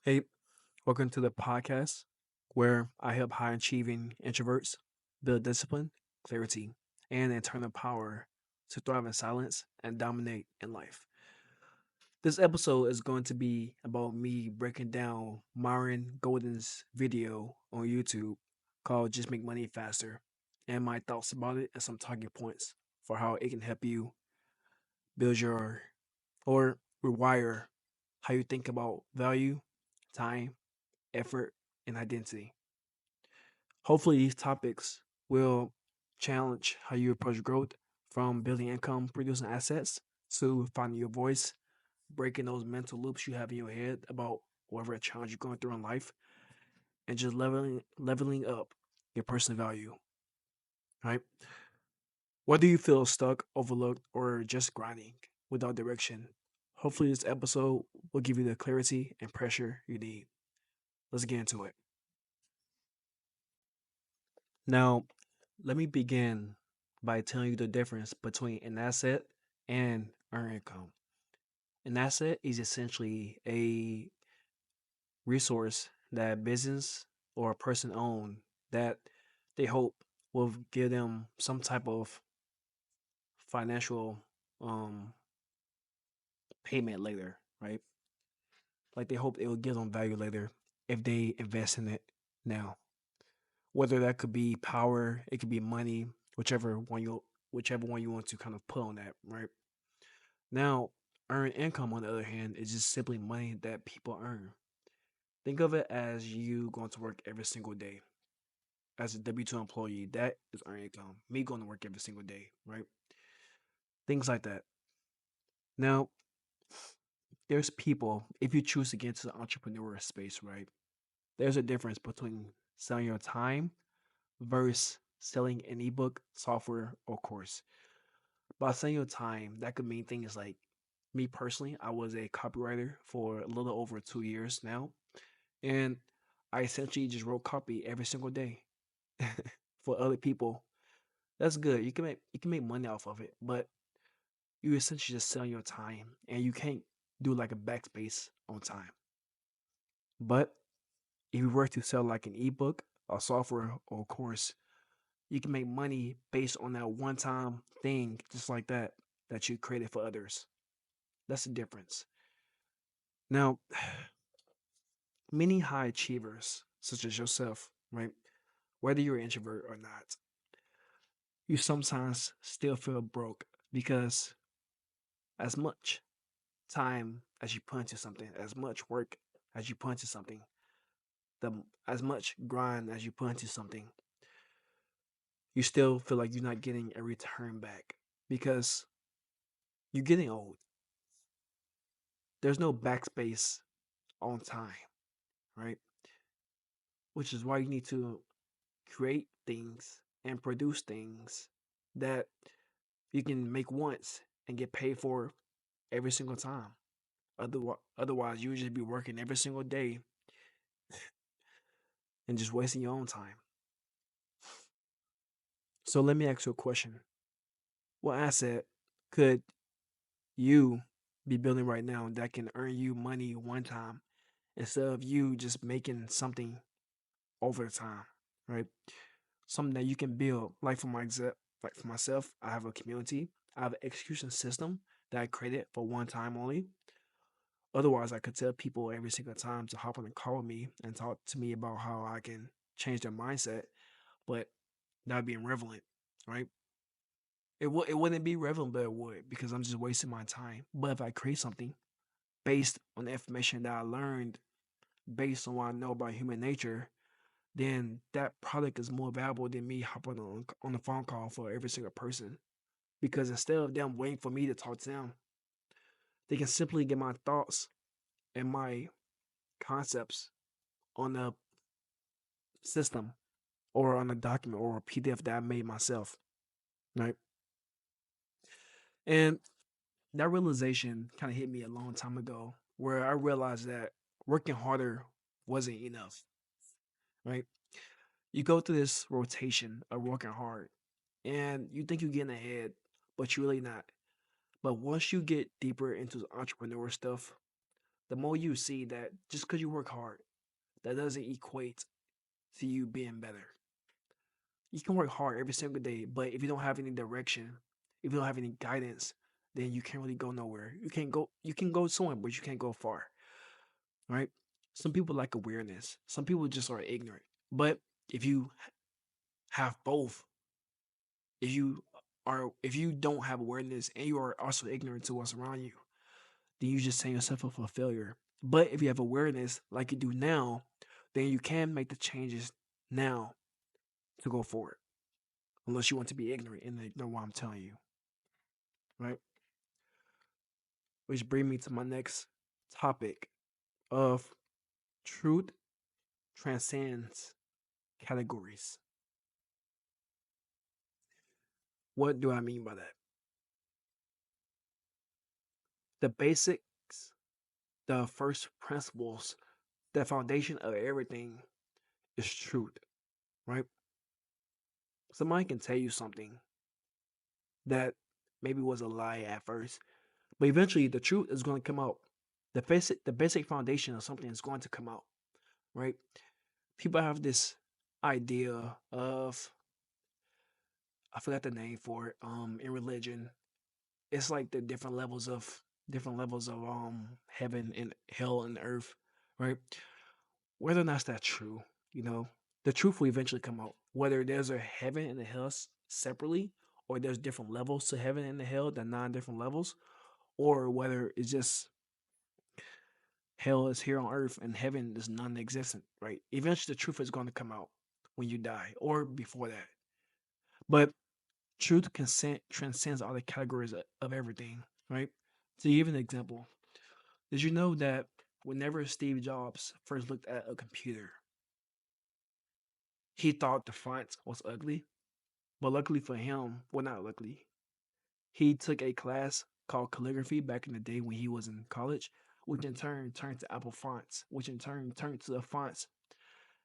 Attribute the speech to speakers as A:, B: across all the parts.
A: Hey, welcome to the podcast where I help high achieving introverts build discipline, clarity, and internal power to thrive in silence and dominate in life. This episode is going to be about me breaking down Myron Golden's video on YouTube called Just Make Money Faster and my thoughts about it and some talking points for how it can help you build your or rewire how you think about value, time, effort, and identity. Hopefully, these topics will challenge how you approach growth from building income producing assets to finding your voice, breaking those mental loops you have in your head about whatever challenge you're going through in life, and just leveling up your personal value. Right? Whether you feel stuck, overlooked, or just grinding without direction, hopefully this episode will give you the clarity and pressure you need. Let's get into it. Now, let me begin by telling you the difference between an asset and earned income. An asset is essentially a resource that business or a person own that they hope will give them some type of financial um payment later, right? Like they hope it will give them value later if they invest in it now. Whether that could be power, it could be money, whichever one you want to kind of put on that, right? Now, earned income, on the other hand, is just simply money that people earn. Think of it as you going to work every single day as a W 2 employee. That is earned income. Me going to work every single day, right? Things like that. Now, there's people, if you choose to get into the entrepreneur space, right? There's a difference between selling your time versus selling an ebook, software, or course. By selling your time, that could mean things like me personally, I was a copywriter for a little over 2 years now. And I essentially just wrote copy every single day for other people. That's good. You can make money off of it, but you essentially just sell your time and you can't do like a backspace on time. But if you were to sell like an ebook, a software or a course, you can make money based on that one time thing just like that you created for others. That's the difference. Now, many high achievers, such as yourself, right? Whether you're an introvert or not, you sometimes still feel broke because as much time as you put into something, as much work as you put into something, as much grind as you put into something, you still feel like you're not getting a return back because you're getting old. There's no backspace on time, right? Which is why you need to create things and produce things that you can make once and get paid for every single time. Otherwise, you would just be working every single day and just wasting your own time. So let me ask you a question. What asset could you be building right now that can earn you money one time instead of you just making something over time, right? Something that you can build. Like for myself, I have a community. I have an execution system that I created for one time only. Otherwise, I could tell people every single time to hop on a call with me and talk to me about how I can change their mindset, but that would be irrelevant, right? It wouldn't be relevant, but it would because I'm just wasting my time. But if I create something based on the information that I learned, based on what I know about human nature, then that product is more valuable than me hopping on a phone call for every single person. Because instead of them waiting for me to talk to them, they can simply get my thoughts and my concepts on a system or on a document or a PDF that I made myself, right? And that realization kind of hit me a long time ago where I realized that working harder wasn't enough, right? You go through this rotation of working hard and you think you're getting ahead, but you're really not. But once you get deeper into the entrepreneur stuff, the more you see that just because you work hard, that doesn't equate to you being better. You can work hard every single day, but if you don't have any direction, if you don't have any guidance, then you can't really go nowhere. You can go somewhere, but you can't go far, right? Some people like awareness. Some people just are ignorant. But if you have both, if you don't have awareness and you are also ignorant to what's around you, then you just set yourself up for failure. But if you have awareness like you do now, then you can make the changes now to go forward. Unless you want to be ignorant and ignore what I'm telling you, right? Which brings me to my next topic of truth transcends categories. What do I mean by that? The basics, the first principles, the foundation of everything is truth, right? Somebody can tell you something that maybe was a lie at first, but eventually the truth is going to come out. The basic foundation of something is going to come out, right? People have this idea of, I forgot the name for it, in religion. It's like the different levels of heaven and hell and earth, right? Whether or not that's true, you know, the truth will eventually come out. Whether there's a heaven and a hell separately, or there's different levels to heaven and the hell, the nine different levels, or whether it's just hell is here on earth and heaven is non-existent, right? Eventually the truth is going to come out when you die or before that. But truth transcends all the categories of everything, right? To give an example, did you know that whenever Steve Jobs first looked at a computer, he thought the font was ugly? But luckily for him, well, not luckily, he took a class called calligraphy back in the day when he was in college, which in turn turned to Apple fonts, which in turn turned to the fonts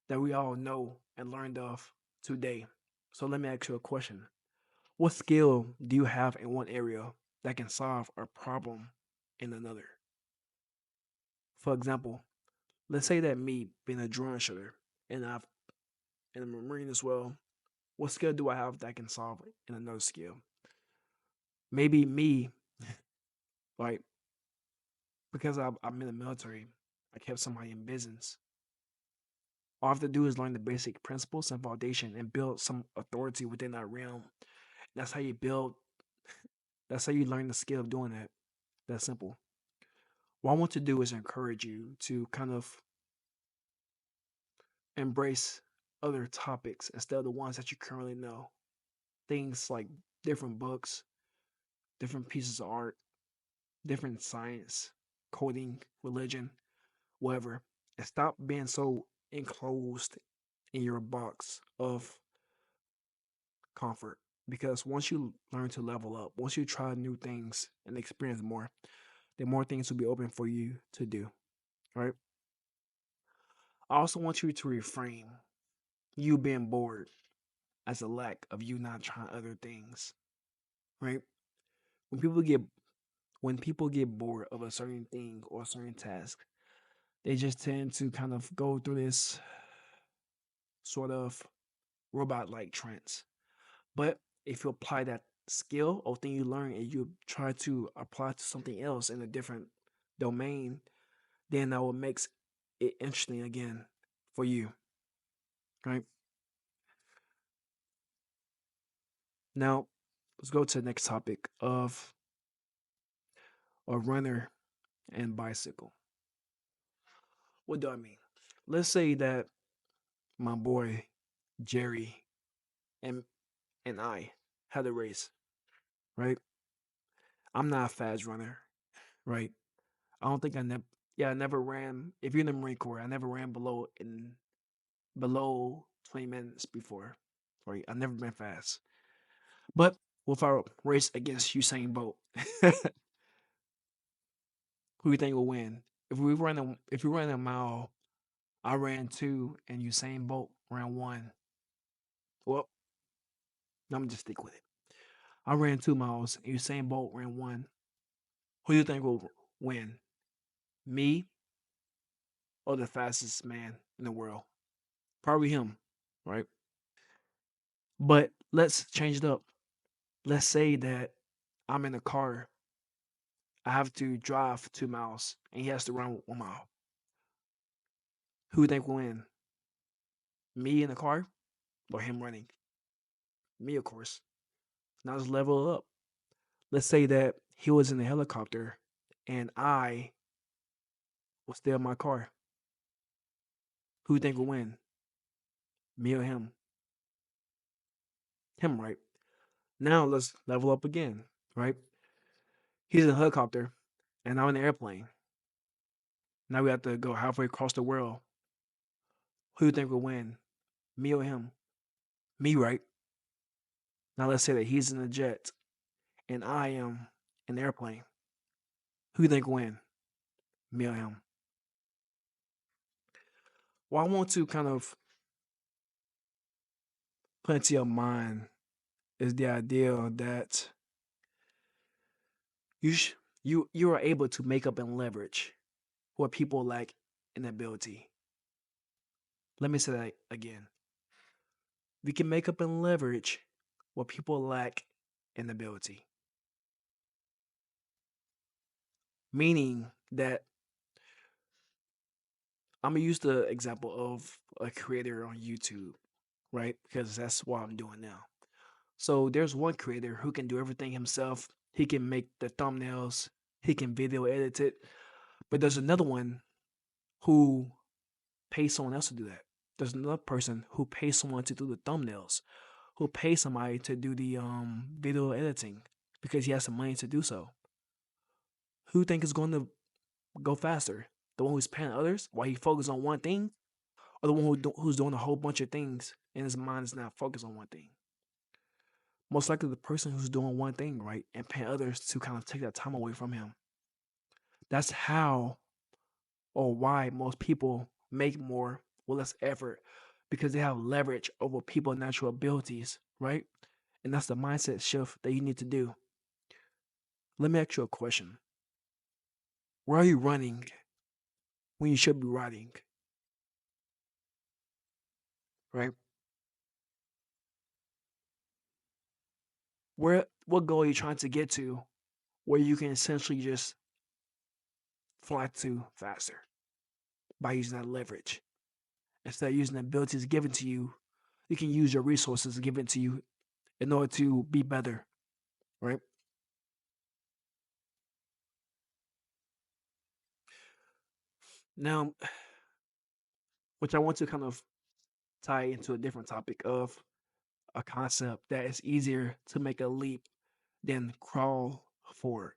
A: that we all know and learned of today. So let me ask you a question. What skill do you have in one area that can solve a problem in another? For example, let's say that me being a drone shooter and I'm a marine as well. What skill do I have that can solve it in another skill? Maybe me, like because I'm in the military, I kept somebody in business. All I have to do is learn the basic principles and foundation and build some authority within that realm. That's how you build. That's how you learn the skill of doing that. That's simple. What I want to do is encourage you to kind of embrace other topics instead of the ones that you currently know. Things like different books, different pieces of art, different science, coding, religion, whatever. And stop being so enclosed in your box of comfort. Because once you learn to level up, once you try new things and experience more, then more things will be open for you to do. Right? I also want you to reframe you being bored as a lack of you not trying other things. Right? When people get when people get bored of a certain thing or a certain task, they just tend to kind of go through this sort of robot like trance. But if you apply that skill or thing you learn and you try to apply to something else in a different domain, then that will makes it interesting again for you. Right? Now, let's go to the next topic of a runner and bicycle. What do I mean? Let's say that my boy Jerry and I had a race, right? I'm not a fast runner, right? I don't think I never, yeah, I never ran. If you're in the Marine Corps, I never ran below 20 minutes before, right? I've never been fast. But with our race against Usain Bolt, who do you think will win? If we run a mile, I ran two and Usain Bolt ran one. Well, I'm just stick with it. I ran 2 miles and Usain Bolt ran one. Who do you think will win? me or the fastest man in the world? Probably him, right? But let's change it up. Let's say that I'm in a car. I have to drive 2 miles and he has to run 1 mile. Who think will win? Me in the car or him running? Me, of course. Now let's level up. Let's say that he was in the helicopter and I was still in my car. Who think will win? Me or him? Him, right? Now let's level up again, right? He's in a helicopter and I'm in an airplane. Now we have to go halfway across the world. Who do you think will win? Me or him? Me, right? Now let's say that he's in a jet and I am in an airplane. Who do you think will win? Me or him? Well, I want to kind of put into your mind is the idea that you sh- you are able to make up and leverage what people lack in ability. Let me say that again. We can make up and leverage what people lack in ability. Meaning that I'm gonna use the example of a creator on YouTube, right? Because that's what I'm doing now. So there's one creator who can do everything himself. He can make the thumbnails, he can video edit it. But there's another one who pays someone else to do that. There's another person who pays someone to do the thumbnails, who pays somebody to do the video editing because he has the money to do so. Who think is going to go faster? The one who's paying others while he focuses on one thing, or the one who's doing a whole bunch of things and his mind is not focused on one thing? Most likely the person who's doing one thing, right, and paying others to kind of take that time away from him. That's how or why most people make more with less effort because they have leverage over people's natural abilities, right? And that's the mindset shift that you need to do. Let me ask you a question. Where are you running when you should be riding, right? What goal are you trying to get to where you can essentially just fly to faster by using that leverage? Instead of using the abilities given to you, you can use your resources given to you in order to be better, right? Now, which I want to kind of tie into a different topic of a concept that is easier to make a leap than crawl forward.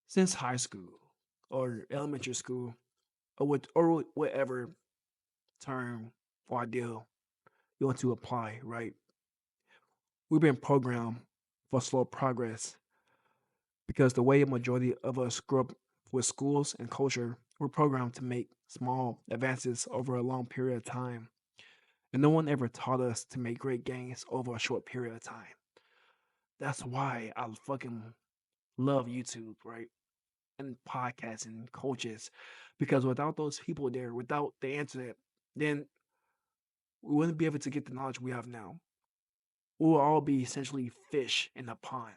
A: Since high school or elementary school or whatever term or ideal you want to apply, right? We've been programmed for slow progress because the way a majority of us grew up with schools and culture, we're programmed to make small advances over a long period of time. And no one ever taught us to make great gains over a short period of time. That's why I fucking love YouTube, right? And podcasts and coaches. Because without those people there, without the internet, then we wouldn't be able to get the knowledge we have now. We will all be essentially fish in a pond,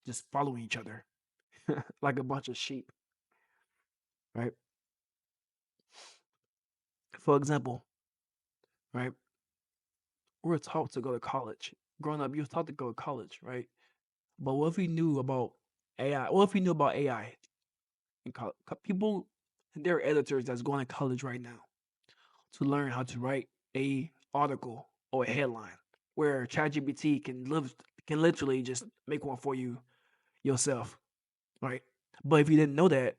A: just following each other like a bunch of sheep, right? For example, right? We were taught to go to college. Growing up, you were taught to go to college, right? But what if we knew about AI? What if we knew about AI in college? People, there are editors that's going to college right now to learn how to write a article or a headline where ChatGPT can literally just make one for you yourself, right? But if you didn't know that,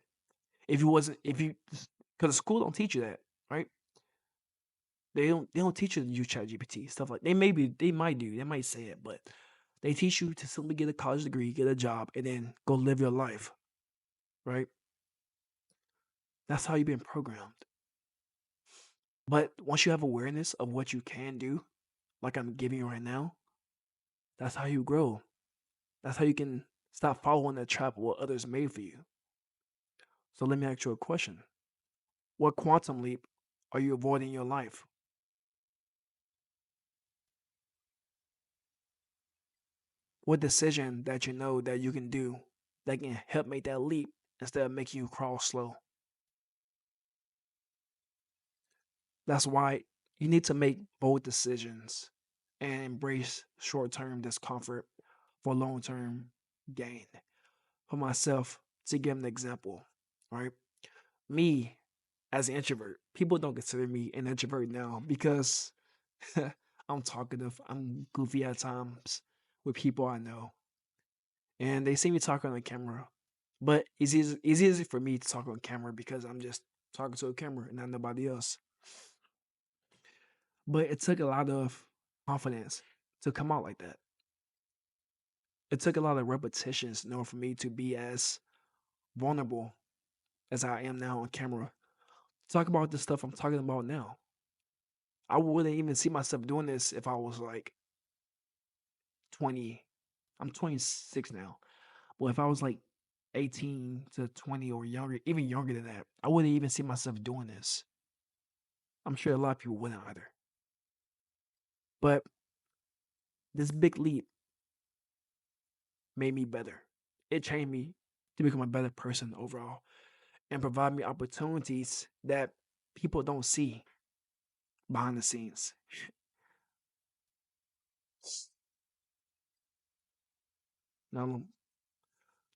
A: if you wasn't, if you, because the school don't teach you that, right? They don't teach you to use ChatGPT stuff like they might do, they might say it, but they teach you to simply get a college degree, get a job, and then go live your life, right? That's how you've been programmed. But once you have awareness of what you can do, like I'm giving you right now, that's how you grow. That's how you can stop following the trap of what others made for you. So let me ask you a question. What quantum leap are you avoiding in your life? What decision that you know that you can do that can help make that leap instead of making you crawl slow? That's why you need to make bold decisions and embrace short term discomfort for long term gain. For myself, to give an example, right? Me as an introvert, people don't consider me an introvert now because I'm talkative, I'm goofy at times with people I know, and they see me talking on the camera. But it's easy for me to talk on camera because I'm just talking to a camera and not nobody else. But it took a lot of confidence to come out like that. It took a lot of repetitions in order for me to be as vulnerable as I am now on camera. Talk about the stuff I'm talking about now. I wouldn't even see myself doing this if I was like 20. I'm 26 now. But if I was like 18 to 20 or younger, even younger than that, I wouldn't even see myself doing this. I'm sure a lot of people wouldn't either. But this big leap made me better. It changed me to become a better person overall and provide me opportunities that people don't see behind the scenes. Now,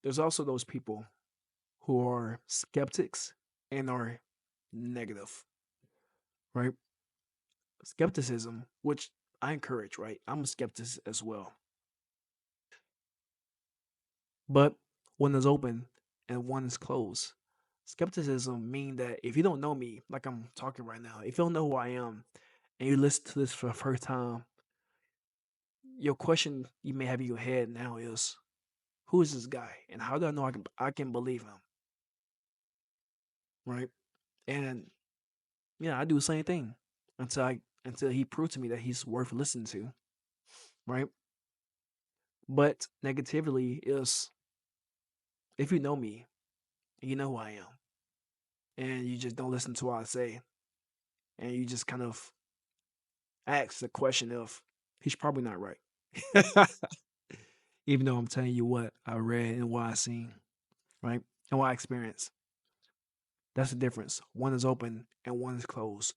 A: there's also those people who are skeptics and are negative, right? Skepticism, which I encourage, right? I'm a skeptic as well. But one is open and one is closed. Skepticism mean that if you don't know me, like I'm talking right now, if you don't know who I am and you listen to this for the first time, your question you may have in your head now is, who is this guy? And how do I know I can believe him? Right? And yeah, I do the same thing until he proved to me that he's worth listening to. Right? But negativity is if you know me, you know who I am, and you just don't listen to what I say, and you just kind of ask the question of he's probably not right. Even though I'm telling you what I read and what I seen, right? And what I experienced. That's the difference. One is open and one is closed.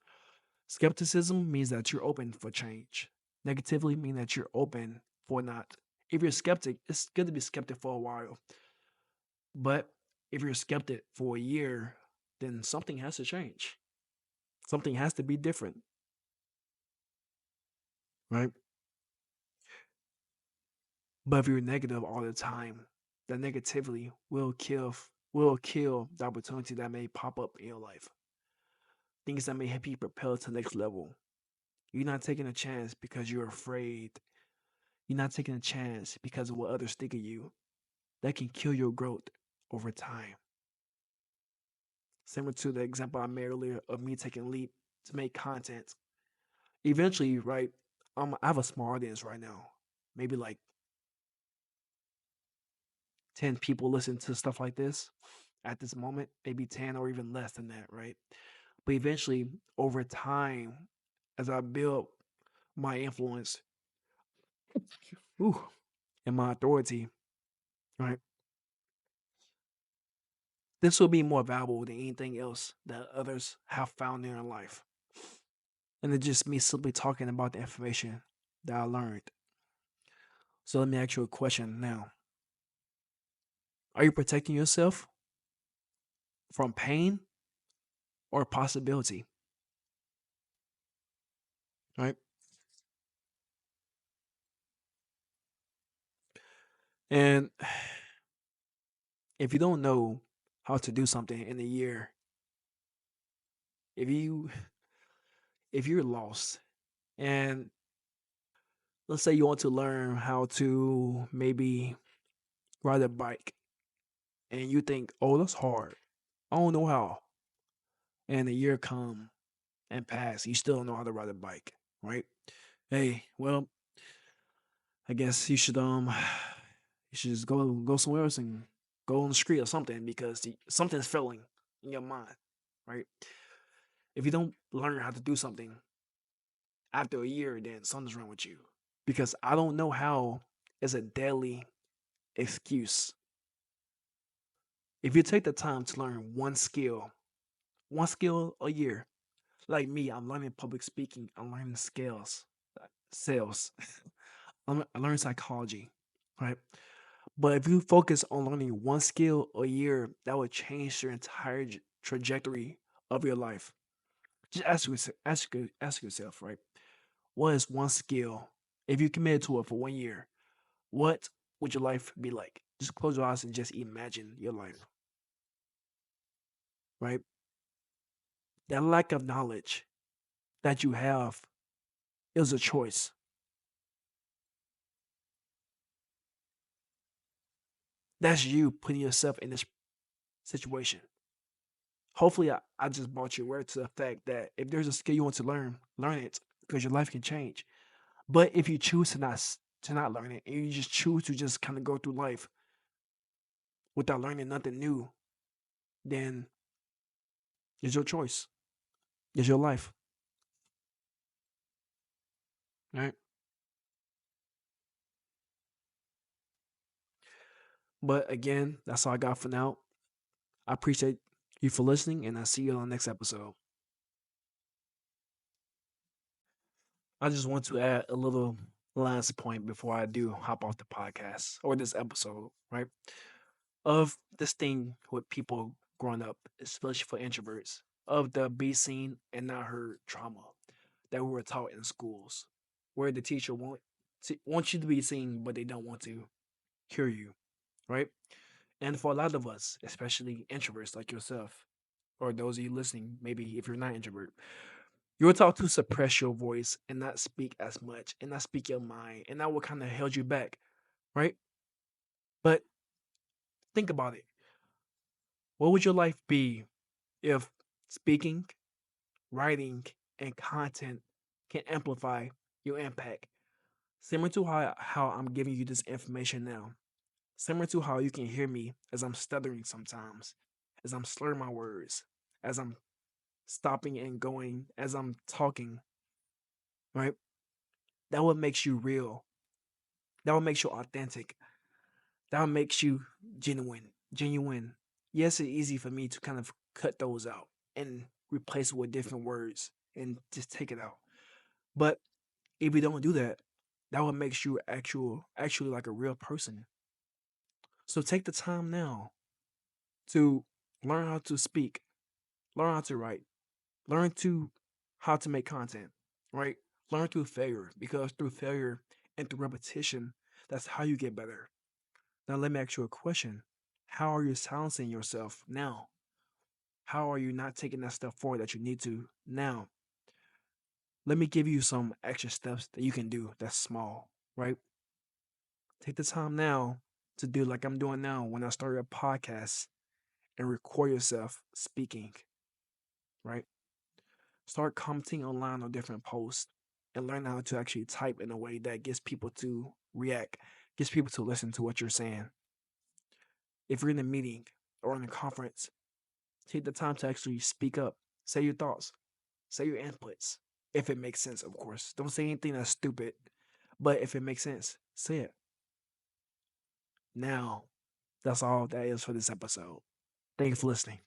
A: Skepticism means that you're open for change. Negatively mean that you're open for not. If you're a skeptic, it's good to be skeptic for a while. But if you're a skeptic for a year, then something has to change. Something has to be different, right? But if you're negative all the time, that negativity will kill the opportunity that may pop up in your life. Things that may help you propel to the next level. You're not taking a chance because you're afraid. You're not taking a chance because of what others think of you. That can kill your growth over time. Similar to the example I made earlier of me taking a leap to make content. Eventually, right, I have a small audience right now. Maybe like 10 people listen to stuff like this at this moment, maybe 10 or even less than that, right? But eventually, over time, as I build my influence ooh, and my authority, right, this will be more valuable than anything else that others have found in their life. And it's just me simply talking about the information that I learned. So let me ask you a question now. Are you protecting yourself from pain or possibility? Right? And if you don't know how to do something in a year, if you if you're lost and let's say you want to learn how to maybe ride a bike and you think, oh, that's hard. I don't know how. And a year come and pass, you still don't know how to ride a bike, right? Hey, well, I guess you should you should just go somewhere else and go on the street or something because something's failing. in your mind, right? If you don't learn how to do something after a year, then something's wrong with you. Because I don't know how is a deadly excuse. If you take the time to learn one skill a year, like me, I'm learning public speaking, I'm learning skills, sales, I learning psychology, right? But if you focus on learning one skill a year, that would change your entire trajectory of your life. Just ask yourself, right? What is one skill? If you committed to it for 1 year, what would your life be like? Just close your eyes and just imagine your life, right? That lack of knowledge that you have is a choice. That's you putting yourself in this situation. Hopefully, I just brought you aware to the fact that if there's a skill you want to learn, learn it because your life can change. But if you choose to not learn it, and you just choose to just kind of go through life without learning nothing new, then it's your choice. It's your life, right? But again, that's all I got for now. I appreciate you for listening, and I'll see you on the next episode. I just want to add a little last point before I do hop off the podcast or this episode, right? Of this thing with people growing up, especially for introverts, of the be seen and not heard trauma that we were taught in schools, where the teacher wants you to be seen, but they don't want to hear you, right? And for a lot of us, especially introverts like yourself, or those of you listening, maybe if you're not introvert, you were taught to suppress your voice and not speak as much and not speak your mind, and that what kind of held you back, right? But think about it. What would your life be if speaking, writing, and content can amplify your impact? Similar to how I'm giving you this information now. Similar to how you can hear me as I'm stuttering sometimes, as I'm slurring my words, as I'm stopping and going, as I'm talking, right? That what makes you real. That what makes you authentic. That what makes you genuine. Yes, it's easy for me to kind of cut those out and replace it with different words and just take it out. But if we don't do that, that what makes you actually like a real person. So take the time now to learn how to speak, learn how to write, learn to how to make content, right? Learn through failure because through failure and through repetition, that's how you get better. Now let me ask you a question. How are you silencing yourself now? How are you not taking that step forward that you need to now? Let me give you some extra steps that you can do that's small, right? Take the time now to do like I'm doing now when I start a podcast and record yourself speaking, right? Start commenting online on different posts and learn how to actually type in a way that gets people to react, gets people to listen to what you're saying. If you're in a meeting or in a conference, take the time to actually speak up, say your thoughts, say your inputs, if it makes sense, of course. Don't say anything that's stupid, but if it makes sense, say it. Now, that's all that is for this episode. Thank you for listening.